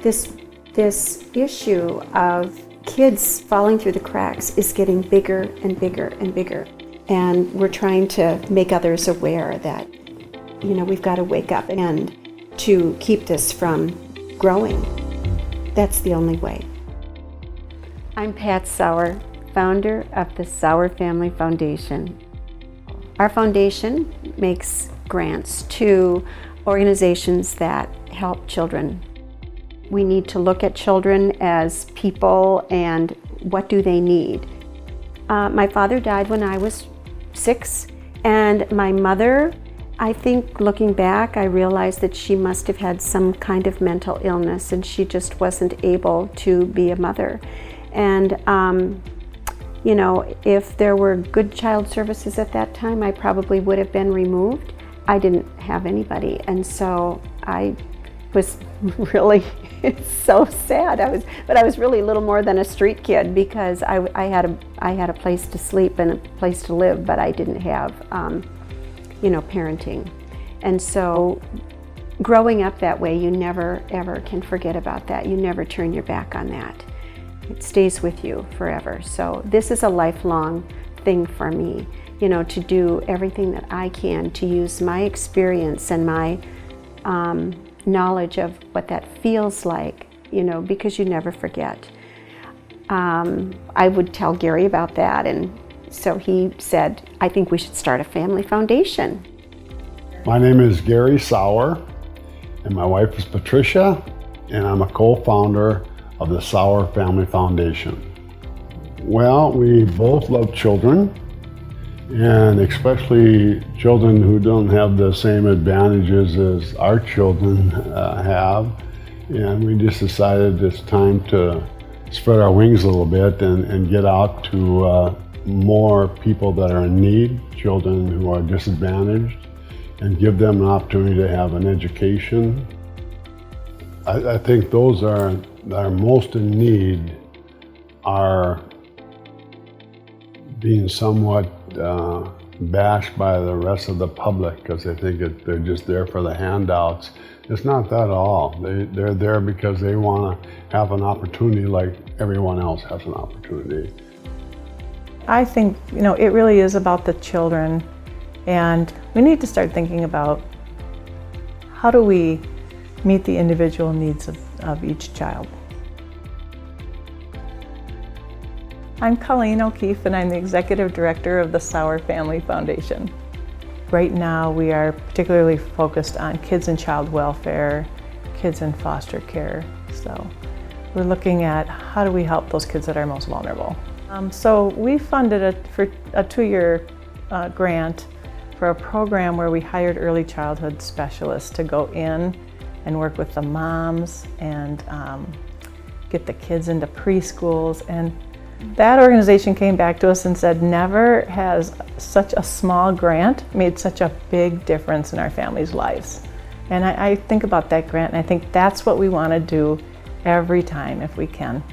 This issue of kids falling through the cracks is getting bigger and bigger and bigger. And we're trying to make others aware that, we've got to wake up and to keep this from growing. That's the only way. I'm Pat Sauer, founder of the Sauer Family Foundation. Our foundation makes grants to organizations that help children. We need to look at children as people and what do they need. My father died when I was 6, and my mother, I think looking back, I realized that she must have had some kind of mental illness and she just wasn't able to be a mother. And if there were good child services at that time, I probably would have been removed. I didn't have anybody, and so I was really, it's so sad. I was really little more than a street kid because I had a place to sleep and a place to live, but I didn't have, parenting. And so growing up that way, you never ever can forget about that. You never turn your back on that. It stays with you forever. So this is a lifelong thing for me, to do everything that I can to use my experience and my knowledge of what that feels like, because you never forget. I would tell Gary about that, and so he said, I think we should start a family foundation. My name is Gary Sauer, and my wife is Patricia, and I'm a co-founder of the Sauer Family Foundation. Well, we both love children, and especially children who don't have the same advantages as our children have. And we just decided it's time to spread our wings a little bit and get out to more people that are in need, children who are disadvantaged, and give them an opportunity to have an education. I think those that are most in need are being somewhat bashed by the rest of the public because they think they're just there for the handouts. It's not that at all. They're there because they want to have an opportunity like everyone else has an opportunity. I think, it really is about the children, and we need to start thinking about how do we meet the individual needs of each child. I'm Colleen O'Keefe, and I'm the Executive Director of the Sauer Family Foundation. Right now, we are particularly focused on kids in child welfare, kids in foster care. So we're looking at how do we help those kids that are most vulnerable. So we funded a 2-year grant for a program where we hired early childhood specialists to go in and work with the moms and get the kids into preschools. And that organization came back to us and said, never has such a small grant made such a big difference in our families' lives. And I think about that grant, and I think that's what we want to do every time if we can.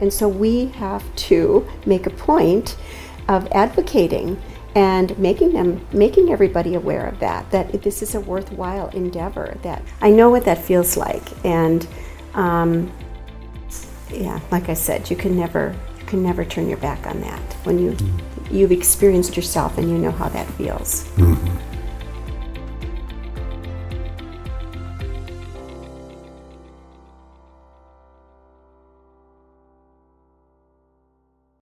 And so we have to make a point of advocating and making everybody aware of that this is a worthwhile endeavor, that I know what that feels like. And like I said, you can never turn your back on that when you've experienced yourself and you know how that feels. Mm-hmm.